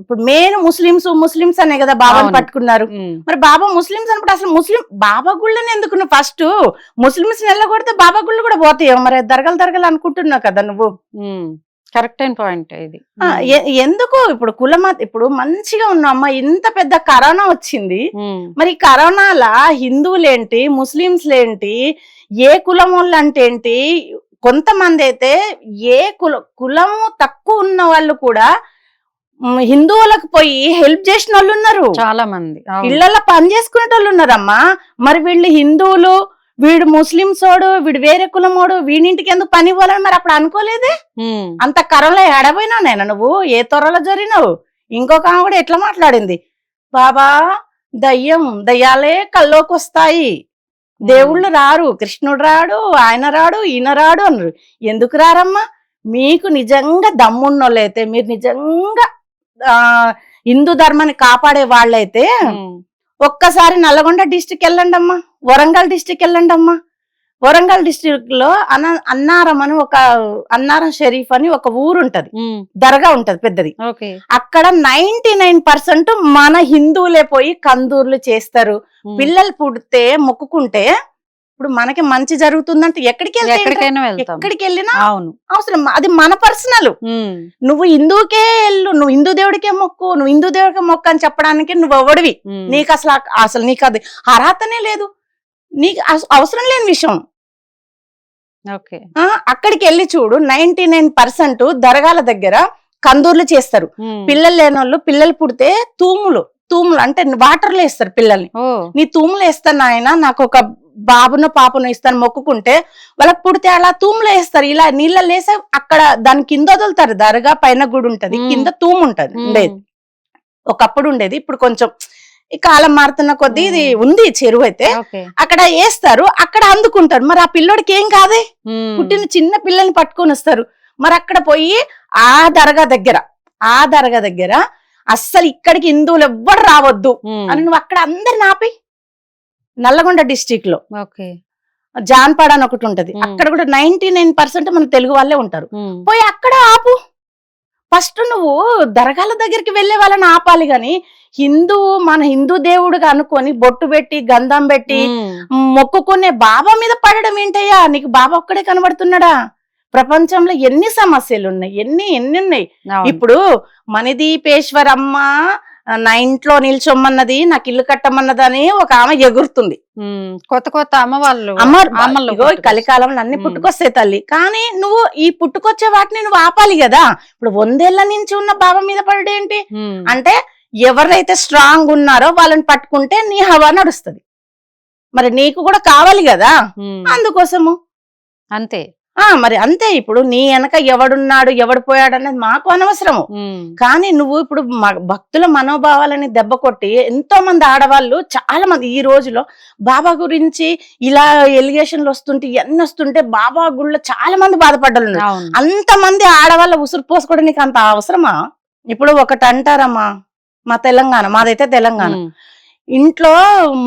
ఇప్పుడు main Muslims అనే కదా బాబాని పట్టుకున్నారు. మరి బాబా ముస్లిమ్స్ అన్నప్పుడు అసలు బాబా గుళ్ళని ఎందుకు నువ్వు ఫస్ట్ ముస్లిమ్స్ వెళ్ళగొడితే బాబా గుళ్ళు కూడా పోతాయి. మరి దరగలు అనుకుంటున్నావు కదా నువ్వు. కరెక్ట్ అయిన పాయింట్ ఇది. ఎందుకు ఇప్పుడు ఇప్పుడు మంచిగా ఉన్నామ్మా, ఇంత పెద్ద కరోనా వచ్చింది. మరి కరోనాలా హిందువులేంటి ముస్లింస్లేంటి ఏ కులం వాళ్ళు అంటే ఏంటి, కొంతమంది అయితే ఏ కులము తక్కువ ఉన్న వాళ్ళు కూడా హిందువులకు పోయి హెల్ప్ చేసిన వాళ్ళు ఉన్నారు. చాలా మంది ఇళ్లలో పని చేసుకునే వాళ్ళు ఉన్నారమ్మా. మరి వీళ్ళు హిందువులు, వీడు ముస్లింసోడు, వీడు వేరే కులమోడు, వీడింటికి ఎందుకు పని ఇవ్వాలని మరి అప్పుడు అనుకోలేదే. అంత కరోనా ఎడబోయినావు నేను, నువ్వు ఏ త్వరలో జరిగినావు. ఇంకొక ఆమె కూడా ఎట్లా మాట్లాడింది, బాబా దయ్యాలే కల్లోకి వస్తాయి, దేవుళ్ళు రారు, కృష్ణుడు రాడు, ఆయన రాడు, ఈయన రాడు అన్నారు. ఎందుకు రారమ్మా? మీకు నిజంగా దమ్మున్నోళ్ళైతే, మీరు నిజంగా హిందూ ధర్మాన్ని కాపాడే వాళ్ళైతే ఒక్కసారి నల్గొండ డిస్టిక్ వెళ్ళండి అమ్మా, వరంగల్ డిస్టిక్ వెళ్ళండి అమ్మా. వరంగల్ డిస్టిక్ లో అన్నారం అని అన్నారం షరీఫ్ అని ఒక ఊరు ఉంటది, దర్గా ఉంటది పెద్దది. అక్కడ 99% మన హిందువులే పోయి కందూర్లు చేస్తారు. పిల్లలు పుడితే మొక్కుకుంటే ఇప్పుడు మనకి మంచి జరుగుతుందంటే ఎక్కడికి వెళ్ళినా అవసరం, అది మన పర్సనల్. నువ్వు హిందువుకే వెళ్ళు, నువ్వు హిందూ దేవుడికే మొక్కు, నువ్వు హిందూ దేవుడికే మొక్కు అని చెప్పడానికి నువ్వు ఎవడివి? నీకు అసలు నీకు అది అర్హతనే లేదు, నీకు అవసరం లేని విషయం. అక్కడికి వెళ్ళి చూడు, 99% దర్గాల దగ్గర కందూర్లు చేస్తారు. పిల్లలు లేని వాళ్ళు, పిల్లలు పుడితే తూములు అంటే వాటర్లో వేస్తారు పిల్లల్ని. నీ తూములు వేస్తాను ఆయన, నాకు ఒక బాబును పాపను ఇస్తాను మొక్కుకుంటే వాళ్ళకి పుడితే అలా తూములో వేస్తారు. ఇలా నీళ్ళలో వేసే అక్కడ దాని కింద వదులుతారు. దర్గా పైన గుడి ఉంటది, కింద తూము ఉంటది. ఉండేది ఒకప్పుడు ఉండేది, ఇప్పుడు కొంచెం ఈ కాలం మారుతున్న కొద్దీ ఇది ఉంది చెరువు అయితే. అక్కడ వేస్తారు, అక్కడ అందుకుంటారు. మరి ఆ పిల్లోడికి ఏం కాదే, పుట్టిన చిన్న పిల్లల్ని పట్టుకొని వస్తారు. మరి అక్కడ పోయి ఆ దర్గా దగ్గర అస్సలు ఇక్కడికి హిందువులు ఎవ్వరు రావద్దు అని నువ్వు అక్కడ అందరిని ఆపి. నల్లగొండ డిస్టిక్ లో జాన్పాడ అని ఒకటి ఉంటది, అక్కడ కూడా 99% మన తెలుగు వాళ్ళే ఉంటారు. పోయి అక్కడ ఆపు. ఫస్ట్ నువ్వు దర్గాల దగ్గరికి వెళ్లే వాళ్ళని ఆపాలి గాని మన హిందూ దేవుడుగా అనుకొని బొట్టు పెట్టి గంధం పెట్టి మొక్కుకునే బాబా మీద పడడం ఏంటయ్యా? నీకు బాబా ఒక్కడే కనబడుతున్నాడా? ప్రపంచంలో ఎన్ని సమస్యలు ఉన్నాయి, ఎన్ని ఉన్నాయి. ఇప్పుడు మణిదీపేశ్వరమ్మ నా ఇంట్లో నిల్చొమ్మన్నది, నాకు ఇల్లు కట్టమన్నదని ఒక ఆమె ఎగురుతుంది. కొత్త అమ్మవాళ్ళు కలికాలంలో అన్ని పుట్టుకొస్తాయి తల్లి. కానీ నువ్వు ఈ పుట్టుకొచ్చే వాటిని నువ్వు ఆపాలి కదా. ఇప్పుడు 100 ఏళ్ల నుంచి ఉన్న బాబా మీద పడేంటి అంటే, ఎవరైతే స్ట్రాంగ్ ఉన్నారో వాళ్ళని పట్టుకుంటే నీ హవా నడుస్తుంది. మరి నీకు కూడా కావాలి కదా, అందుకోసము అంతే. మరి అంతే. ఇప్పుడు నీ వెనక ఎవడున్నాడు ఎవడు పోయాడు అనేది మాకు అనవసరము. కానీ నువ్వు ఇప్పుడు భక్తుల మనోభావాలని దెబ్బ కొట్టి ఎంతో మంది ఆడవాళ్ళు, చాలా మంది ఈ రోజులో బాబా గురించి ఇలా ఎలిగేషన్లు వస్తుంటే ఎన్ని వస్తుంటే బాబా గుళ్ళో చాలా మంది బాధపడ్డారు. అంతమంది ఆడవాళ్ళ ఉసురు పోసుకోవడం నీకు అంత అవసరమా? ఇప్పుడు ఒకటి అంటారమ్మా, మాదైతే తెలంగాణ, ఇంట్లో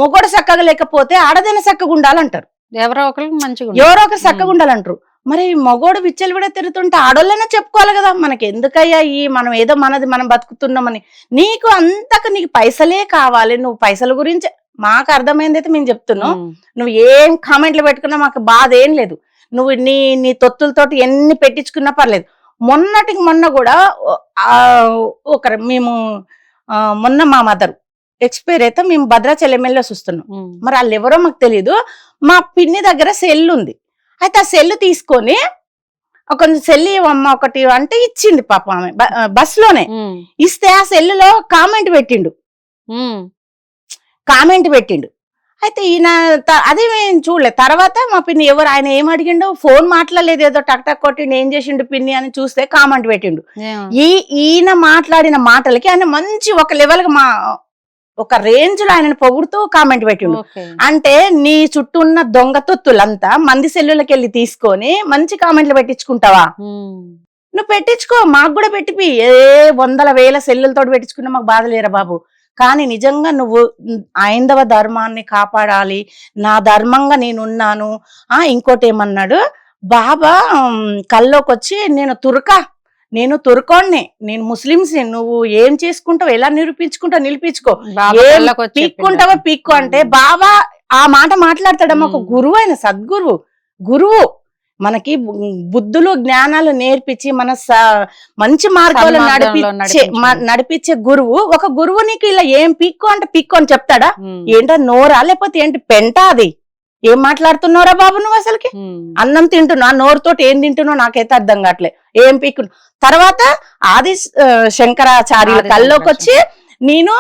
మొగడు చక్కగా లేకపోతే ఆడదైనా చక్కగా ఉండాలంటారు. ఎవరో ఒకరు చక్కగా ఉండాలంటారు. మరి మగోడు విచ్చలు విడ తిరుగుతుంటే ఆడోళ్ళైనా చెప్పుకోవాలి కదా, మనకి ఎందుకయ్యా మనం ఏదో మనది మనం బతుకుతున్నామని. నీకు పైసలే కావాలి, నువ్వు పైసల గురించి మాకు అర్థమైంది అయితే మేము చెప్తున్నావు. నువ్వు ఏం కామెంట్లు పెట్టుకున్నా మాకు బాధ ఏం లేదు. నువ్వు నీ తొత్తులతోటి ఎన్ని పెట్టించుకున్నా పర్లేదు. మొన్న కూడా మేము మొన్న మా మదర్ ఎక్స్పైర్ అయితే మేము భద్రాచలం ఎమ్మెల్యే చూస్తున్నాం. మరి వాళ్ళు ఎవరో మాకు తెలియదు. మా పిన్ని దగ్గర సెల్ ఉంది. అయితే ఆ సెల్ తీసుకొని కొంచెం సెల్ ఇవ్వమ్మ ఒకటి అంటే ఇచ్చింది పాప. ఆమె బస్ లోనే ఇస్తే ఆ సెల్లులో కామెంట్ పెట్టిండు. అయితే ఈయన అదే మేము చూడలేదు. తర్వాత మా పిన్ని ఎవరు ఆయన ఏం అడిగిండో, ఫోన్ మాట్లాడలేదు, ఏదో టక్ టక్ కొట్టిండు, ఏం చేసిండు పిన్ని అని చూస్తే కామెంట్ పెట్టిండు. ఈయన మాట్లాడిన మాటలకి ఆయన మంచి ఒక లెవెల్ గా ఒక రేంజ్ లో ఆయనను పొగుడుతూ కామెంట్ పెట్టిండు. అంటే నీ చుట్టూ ఉన్న దొంగ తొత్తులంతా మంది సెల్లులకి వెళ్ళి తీసుకొని మంచి కామెంట్లు పెట్టించుకుంటావా? నువ్వు పెట్టించుకో, మాకు కూడా పెట్టిపి. 100,000 సెల్లులతో పెట్టించుకున్నా మాకు బాధ లేరా బాబు. కానీ నిజంగా నువ్వు ఐందవ ధర్మాన్ని కాపాడాలి, నా ధర్మంగా నేనున్నాను. ఇంకోటి ఏమన్నాడు, బాబా కల్లోకి వచ్చి నేను తుర్కోణ్ణి, నేను ముస్లిమ్స్, నువ్వు ఏం చేసుకుంటావు, ఎలా నిరూపించుకుంటావు బాబా ఏం కళ్ళకి వచ్చి పీక్కుంటావో పీక్కు అంటే బాబా ఆ మాట మాట్లాడతాడమ్మా. ఒక గురువు అయిన గురువు మనకి బుద్ధులు జ్ఞానాలు నేర్పించి మన మంచి మార్గంలో నడిపించే గురువు. ఒక గురువు నీకు ఇలా ఏం పీక్కు అంటే పీక్కు అని చెప్తాడా? ఏంటో నోరా లేకపోతే ఏంటి పెంట? అది ఏం మాట్లాడుతున్నారా బాబు నువ్వు? అసలుకి అన్నం తింటున్నా, నోరుతోటి ఏం తింటున్నావు నాకైతే అర్థం కావట్లే. ఏం పీక్కు తర్వాత ఆది శంకరాచార్యుల కల్లోకి వచ్చి నేను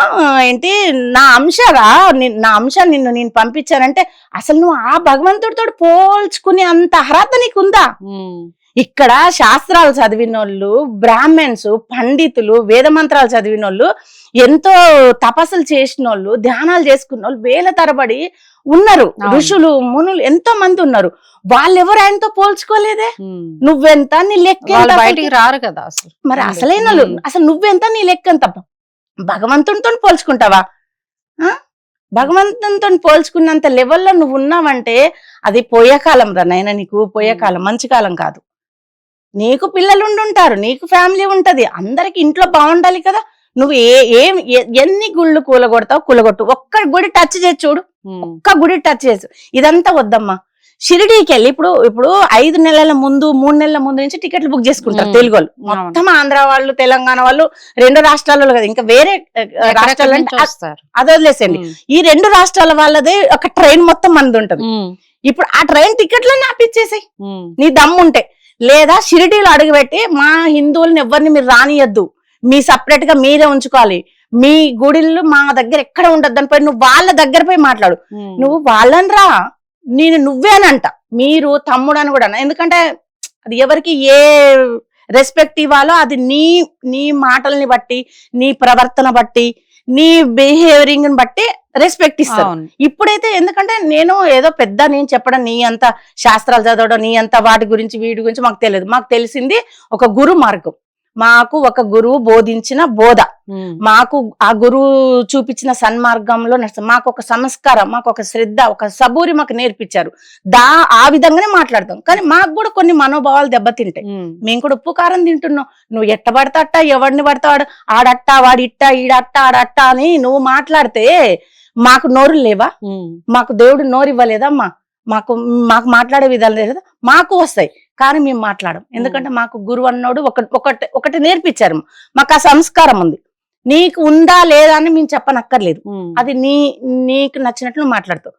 ఏంటి నా అంశ నిన్ను నేను పంపించానంటే అసలు నువ్వు ఆ భగవంతుడితో పోల్చుకునే అంత అర్హత నీకుందా? ఇక్కడ శాస్త్రాలు చదివిన వాళ్ళు, బ్రాహ్మణ్స్, పండితులు, వేద మంత్రాలు చదివిన వాళ్ళు, ఎంతో తపస్సులు చేసిన వాళ్ళు, ధ్యానాలు చేసుకున్న వాళ్ళు వేల తరబడి ఉన్నారు. ఋషులు, మునులు ఎంతో మంది ఉన్నారు. వాళ్ళెవరు ఆయనతో పోల్చుకోలేదే. నువ్వెంత, నీ లెక్క బయటికి రారు కదా అసలు. మరి అసలైన అసలు నువ్వెంత, నీ లెక్క ఎంత? భగవంతునితో పోల్చుకుంటావా? భగవంతునితో పోల్చుకున్నంత లెవెల్లో నువ్వు ఉన్నావంటే అది పోయే కాలం రా నాయన. నీకు పోయే కాలం, మంచి కాలం కాదు. నీకు పిల్లలు ఉండుంటారు, నీకు ఫ్యామిలీ ఉంటది, అందరికి ఇంట్లో బాగుండాలి కదా. నువ్వు ఎన్ని గుళ్ళు కూలగొట్టు, ఒక్క గుడి టచ్ చేసి చూడు, ఒక్క గుడి టచ్ చేసు. ఇదంతా వద్దమ్మా. షిరిడీకి వెళ్ళి ఇప్పుడు 5 నెలల ముందు 3 నెలల ముందు నుంచి టికెట్లు బుక్ చేసుకుంటారు తెలుగు వాళ్ళు. మొత్తం ఆంధ్ర వాళ్ళు, తెలంగాణ వాళ్ళు, 2 రాష్ట్రాలలో కదా, ఇంకా వేరే రాష్ట్రాలు అది వదిలేసండి. ఈ 2 రాష్ట్రాల వాళ్ళదే ఒక ట్రైన్ మొత్తం మంది ఉంటది. ఇప్పుడు ఆ ట్రైన్ టికెట్లను ఆపిచ్చేసాయి నీ దమ్ముంటే. లేదా షిరిడీలో అడుగుపెట్టి మా హిందువులను ఎవరిని మీరు రానియద్దు, మీ సపరేట్ గా మీరే ఉంచుకోవాలి, మీ గుడిళ్ళు మా దగ్గర ఎక్కడ ఉండద్దు అని పోయి నువ్వు వాళ్ళ దగ్గర పోయి మాట్లాడు. నువ్వు వాళ్ళని రా, నువ్వేనంట, మీరు తమ్ముడు అని కూడా. ఎందుకంటే అది ఎవరికి ఏ రెస్పెక్ట్ ఇవ్వాలో అది నీ మాటల్ని బట్టి, నీ ప్రవర్తన బట్టి, నీ బిహేవియరింగ్ బట్టి రెస్పెక్ట్ ఇస్తాను. ఇప్పుడైతే ఎందుకంటే నేను ఏదో పెద్ద నేను చెప్పడం, నీ అంత శాస్త్రాలు చదవడం, నీ అంత వాటి గురించి వీటి గురించి మాకు తెలియదు. మాకు తెలిసింది ఒక గురు మార్గం, మాకు ఒక గురువు బోధించిన బోధ, మాకు ఆ గురువు చూపించిన సన్మార్గంలో మాకు ఒక సంస్కారం, మాకు ఒక శ్రద్ధ, ఒక సబూరి మాకు నేర్పించారు. ఆ విధంగానే మాట్లాడతాం. కానీ మాకు కూడా కొన్ని మనోభావాలు దెబ్బతింటాయి. మేము కూడా ఉప్పు కారం తింటున్నాం. నువ్వు ఎట్ట పడతాట, ఎవరిని పడతాడు, ఆడట్టా వాడిట్ట, ఈడట్ట ఆడట్ట అని నువ్వు మాట్లాడితే మాకు నోరు లేవా? మాకు దేవుడు నోరు ఇవ్వలేదమ్మా? మాకు మాట్లాడే విధాలు లేదా? మాకు వస్తాయి కానీ మేము మాట్లాడం. ఎందుకంటే మాకు గురువు అన్నాడు ఒకటి నేర్పించారు. మాకు ఆ సంస్కారం ఉంది. నీకు ఉందా లేదా అని మేము చెప్పనక్కర్లేదు. అది నీకు నచ్చినట్లు మాట్లాడతావు.